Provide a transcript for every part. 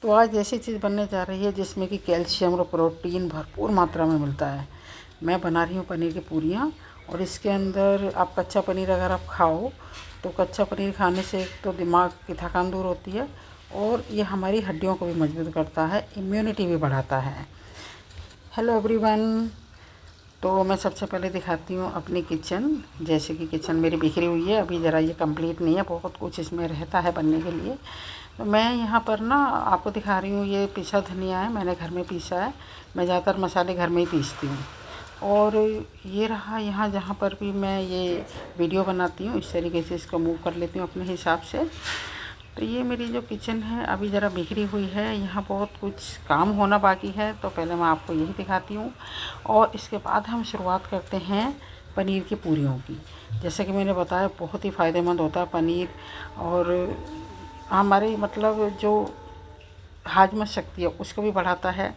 तो आज ऐसी चीज़ बनने जा रही है जिसमें कि कैल्शियम और प्रोटीन भरपूर मात्रा में मिलता है। मैं बना रही हूँ पनीर की पूरियाँ, और इसके अंदर आप कच्चा पनीर अगर आप खाओ तो कच्चा पनीर खाने से एक तो दिमाग की थकान दूर होती है, और ये हमारी हड्डियों को भी मजबूत करता है, इम्यूनिटी भी बढ़ाता है। Hello everyone. तो मैं सबसे पहले दिखाती हूँ अपनी किचन। जैसे कि किचन मेरी बिखरी हुई है, अभी ज़रा ये कंप्लीट नहीं है, बहुत कुछ इसमें रहता है बनने के लिए। तो मैं यहाँ पर ना आपको दिखा रही हूँ, ये पिसा धनिया है, मैंने घर में पीसा है। मैं ज़्यादातर मसाले घर में ही पीसती हूँ। और ये रहा यहाँ जहाँ पर भी मैं ये वीडियो बनाती हूँ, इस तरीके से इसको मूव कर लेती हूँ अपने हिसाब से। तो ये मेरी जो किचन है अभी ज़रा बिखरी हुई है, यहाँ बहुत कुछ काम होना बाकी है, तो पहले मैं आपको यही दिखाती हूँ। और इसके बाद हम शुरुआत करते हैं पनीर की पूरियों की। जैसे कि मैंने बताया, बहुत ही फ़ायदेमंद होता है पनीर, और हमारी मतलब जो हाजमा शक्ति है उसको भी बढ़ाता है।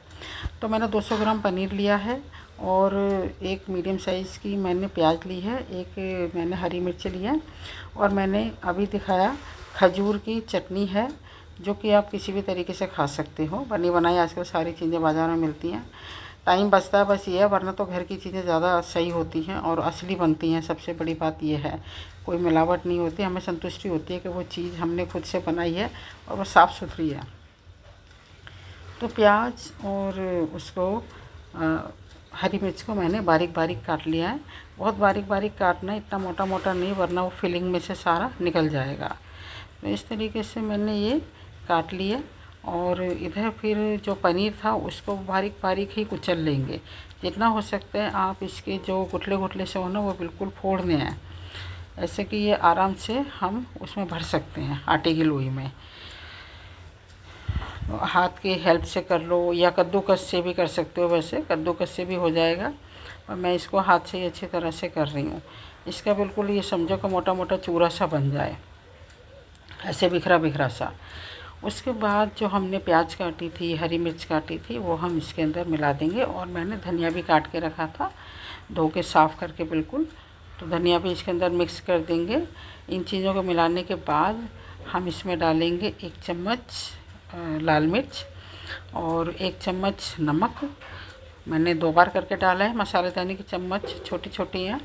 तो मैंने 200 ग्राम पनीर लिया है, और एक मीडियम साइज़ की मैंने प्याज ली है, एक मैंने हरी मिर्च ली है, और मैंने अभी दिखाया खजूर की चटनी है, जो कि आप किसी भी तरीके से खा सकते हो। बनी बनाई आजकल सारी चीज़ें बाज़ार में मिलती हैं, टाइम बचता है बस ये है, वरना तो घर की चीज़ें ज़्यादा सही होती हैं और असली बनती हैं। सबसे बड़ी बात ये है, कोई मिलावट नहीं होती, हमें संतुष्टि होती है कि वो चीज़ हमने खुद से बनाई है और वो साफ़ सुथरी है। तो प्याज और उसको हरी मिर्च को मैंने बारीक बारीक काट लिया है। बहुत बारीक बारीक काटना है, इतना मोटा मोटा नहीं, वरना वो फिलिंग में से सारा निकल जाएगा। तो इस तरीके से मैंने ये काट लिया। और इधर फिर जो पनीर था उसको बारीक बारीक ही कुचल लेंगे। जितना हो सकता है आप इसके जो गुठले गुठले से हो ना, वो बिल्कुल फोड़ने हैं, ऐसे कि ये आराम से हम उसमें भर सकते हैं आटे की लोई में। हाथ की हेल्प से कर लो या कद्दूकस से भी कर सकते हो, वैसे कद्दूकस से भी हो जाएगा, और मैं इसको हाथ से ही अच्छी तरह से कर रही हूँ। इसका बिल्कुल ये समझो कि मोटा मोटा चूरा सा बन जाए, ऐसे बिखरा बिखरा सा। उसके बाद जो हमने प्याज काटी थी, हरी मिर्च काटी थी, वो हम इसके अंदर मिला देंगे। और मैंने धनिया भी काट के रखा था, धो के साफ़ करके बिल्कुल, तो धनिया भी इसके अंदर मिक्स कर देंगे। इन चीज़ों को मिलाने के बाद हम इसमें डालेंगे 1 चम्मच लाल मिर्च और 1 चम्मच नमक। मैंने 2 बार करके डाला है, मसालेदानी की चम्मच छोटी छोटी हैं,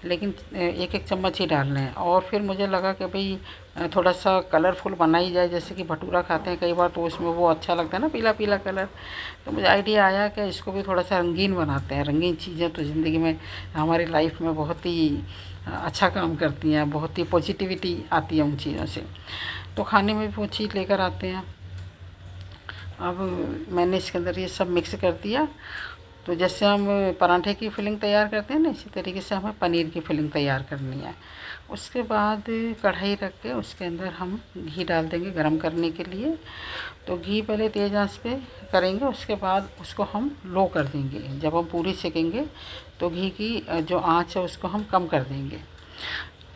लेकिन एक एक चम्मच ही डालने हैं। और फिर मुझे लगा कि भाई थोड़ा सा कलरफुल बनाई जाए, जैसे कि भटूरा खाते हैं कई बार, तो उसमें वो अच्छा लगता है ना, पीला पीला कलर। तो मुझे आइडिया आया कि इसको भी थोड़ा सा रंगीन बनाते हैं। रंगीन चीज़ें तो ज़िंदगी में, हमारी लाइफ में बहुत ही अच्छा काम करती हैं, बहुत ही पॉजिटिविटी आती है उन चीज़ों से, तो खाने में भी वो चीज़ लेकर आते हैं। अब मैंने इसके अंदर ये सब मिक्स कर दिया। तो जैसे हम पराठे की फिलिंग तैयार करते हैं ना, इसी तरीके से हमें पनीर की फिलिंग तैयार करनी है। उसके बाद कढ़ाई रख के उसके अंदर हम घी डाल देंगे गरम करने के लिए। तो घी पहले तेज़ आंच पे करेंगे, उसके बाद उसको हम लो कर देंगे। जब हम पूरी सेकेंगे तो घी की जो आंच है उसको हम कम कर देंगे।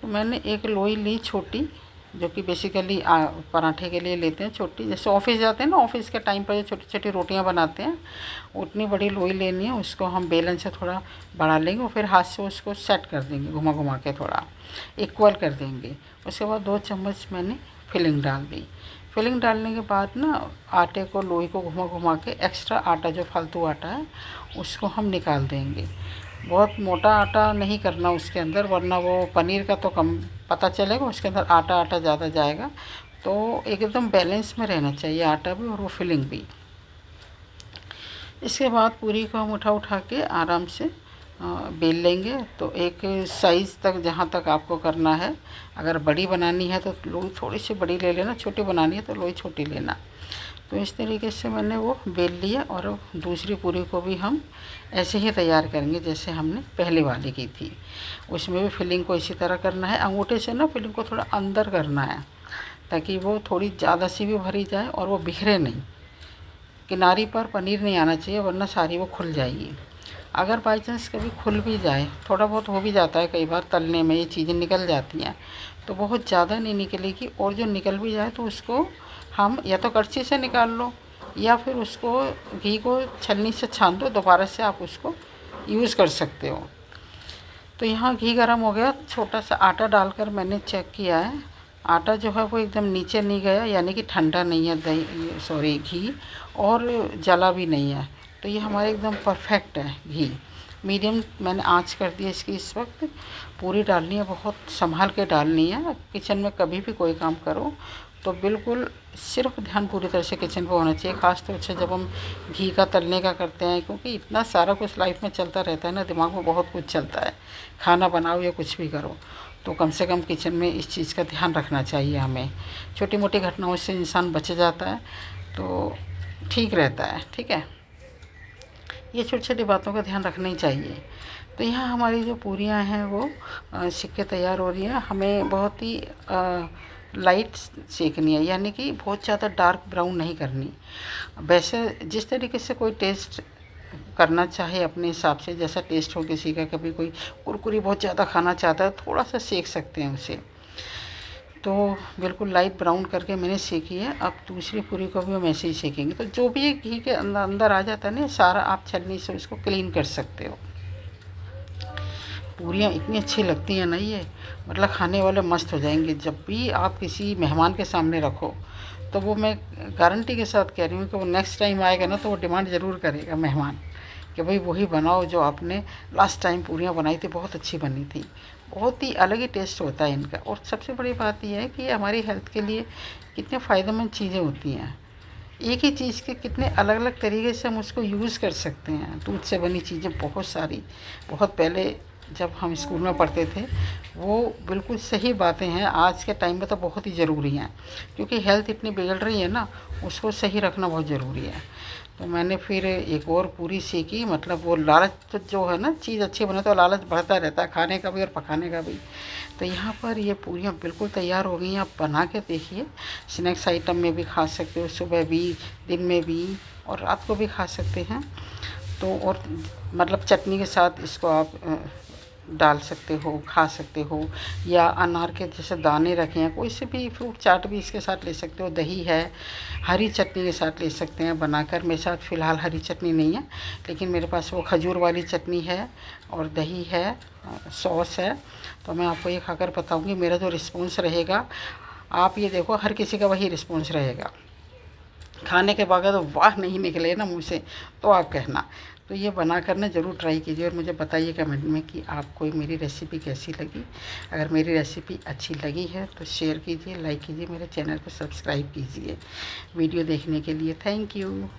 तो मैंने एक लोई ली छोटी, जो कि बेसिकली पराठे के लिए लेते हैं छोटी, जैसे ऑफिस जाते हैं ना, ऑफिस के टाइम पर जो छोटी छोटी रोटियां बनाते हैं, उतनी बड़ी लोई लेनी है। उसको हम बेलन से थोड़ा बढ़ा लेंगे और फिर हाथ से उसको सेट कर देंगे, घुमा घुमा के थोड़ा इक्वल कर देंगे। उसके बाद 2 चम्मच मैंने फिलिंग डाल दी। फिलिंग डालने के बाद ना आटे को, लोई को घुमा घुमा के एक्स्ट्रा आटा, जो फालतू आटा है, उसको हम निकाल देंगे। बहुत मोटा आटा नहीं करना उसके अंदर, वरना वो पनीर का तो कम पता चलेगा, उसके अंदर आटा आटा ज़्यादा जाएगा। तो एकदम बैलेंस में रहना चाहिए आटा भी और वो फिलिंग भी। इसके बाद पूरी को हम उठा उठा के आराम से बेल लेंगे। तो एक साइज़ तक, जहाँ तक आपको करना है, अगर बड़ी बनानी है तो लोई थोड़ी सी बड़ी ले लेना, छोटी बनानी है तो लोई छोटी लेना। तो इस तरीके से मैंने वो बेल लिया, और दूसरी पूरी को भी हम ऐसे ही तैयार करेंगे जैसे हमने पहले वाली की थी। उसमें भी फिलिंग को इसी तरह करना है, अंगूठे से ना फिलिंग को थोड़ा अंदर करना है, ताकि वो थोड़ी ज़्यादा सी भी भरी जाए और वो बिखरे नहीं। किनारी पर पनीर नहीं आना चाहिए, वरना सारी वो खुल जाएगी। अगर बाई चांस कभी खुल भी जाए, थोड़ा बहुत हो भी जाता है कई बार, तलने में ये चीज़ें निकल जाती हैं, तो बहुत ज़्यादा नहीं निकलेगी। और जो निकल भी जाए तो उसको हम या तो कड़छी से निकाल लो, या फिर उसको घी को छलनी से छान दो, दोबारा से आप उसको यूज़ कर सकते हो। तो यहाँ घी गर्म हो गया, छोटा सा आटा डालकर मैंने चेक किया है, आटा जो है वो एकदम नीचे नहीं गया, यानी कि ठंडा नहीं है दही, सॉरी घी, और जला भी नहीं है। तो ये हमारा एकदम परफेक्ट है घी। मीडियम मैंने आंच कर दी है इसकी इस वक्त। पूरी डालनी है, बहुत संभाल के डालनी है। किचन में कभी भी कोई काम करो तो बिल्कुल सिर्फ ध्यान पूरी तरह से किचन पे होना चाहिए, ख़ास तौर से जब हम घी का तलने का करते हैं, क्योंकि इतना सारा कुछ लाइफ में चलता रहता है ना, दिमाग में बहुत कुछ चलता है। खाना बनाओ या कुछ भी करो तो कम से कम किचन में इस चीज़ का ध्यान रखना चाहिए हमें। छोटी मोटी घटनाओं से इंसान बच जाता है तो ठीक रहता है। ठीक है, ये छोटी छोटी बातों का ध्यान रखना ही चाहिए। तो यहाँ हमारी जो पूरियाँ हैं वो सिक के तैयार हो रही हैं। हमें बहुत ही लाइट सेकनी है, यानी कि बहुत ज़्यादा डार्क ब्राउन नहीं करनी। वैसे जिस तरीके से कोई टेस्ट करना चाहे अपने हिसाब से, जैसा टेस्ट हो किसी का, कभी कोई कुरकुरी बहुत ज़्यादा खाना चाहता है थोड़ा सा सेक सकते हैं उसे। तो बिल्कुल लाइट ब्राउन करके मैंने सेकी है। अब दूसरी पूरी को भी हम ऐसे ही सेकेंगे। तो जो भी घी के अंदर अंदर आ जाता है ना सारा, आप छलनी से उसको क्लीन कर सकते हो। पूरियाँ इतनी अच्छी लगती हैं ना ये, मतलब खाने वाले मस्त हो जाएंगे। जब भी आप किसी मेहमान के सामने रखो तो वो, मैं गारंटी के साथ कह रही हूँ कि वो नेक्स्ट टाइम आएगा ना तो वो डिमांड ज़रूर करेगा मेहमान कि भाई वही बनाओ जो आपने लास्ट टाइम पूरियाँ बनाई थी, बहुत अच्छी बनी थी। बहुत ही अलग ही टेस्ट होता है इनका। और सबसे बड़ी बात यह है कि ये हमारी हेल्थ के लिए कितने फ़ायदेमंद चीज़ें होती हैं। एक ही चीज़ के कितने अलग अलग तरीके से हम उसको यूज़ कर सकते हैं। दूध से बनी चीज़ें बहुत सारी, बहुत पहले जब हम स्कूल में पढ़ते थे, वो बिल्कुल सही बातें हैं, आज के टाइम में तो बहुत ही ज़रूरी हैं, क्योंकि हेल्थ इतनी बिगड़ रही है ना, उसको सही रखना बहुत ज़रूरी है। तो मैंने फिर एक और पूरी सेकी, मतलब वो लालच तो जो है ना, चीज़ अच्छी बने तो लालच बढ़ता रहता है, खाने का भी और पकाने का भी। तो यहाँ पर ये पूरियाँ बिल्कुल तैयार हो गई हैं। आप बना के देखिए, स्नैक्स आइटम में भी खा सकते हो, सुबह भी, दिन में भी, और रात को भी खा सकते हैं। तो और मतलब चटनी के साथ इसको आप डाल सकते हो, खा सकते हो, या अनार के जैसे दाने रखे हैं, कोई से भी फ्रूट चाट भी इसके साथ ले सकते हो। दही है, हरी चटनी के साथ ले सकते हैं बनाकर। मेरे साथ फ़िलहाल हरी चटनी नहीं है, लेकिन मेरे पास वो खजूर वाली चटनी है और दही है, सॉस है। तो मैं आपको ये खाकर बताऊँगी मेरा जो रिस्पॉन्स रहेगा। आप ये देखो, हर किसी का वही रिस्पॉन्स रहेगा। खाने के बाद तो वाह नहीं निकले ना मुँह से तो आप कहना। तो ये बनाकर ना ज़रूर ट्राई कीजिए और मुझे बताइए कमेंट में कि आपको मेरी रेसिपी कैसी लगी। अगर मेरी रेसिपी अच्छी लगी है तो शेयर कीजिए, लाइक कीजिए, मेरे चैनल को सब्सक्राइब कीजिए। वीडियो देखने के लिए थैंक यू।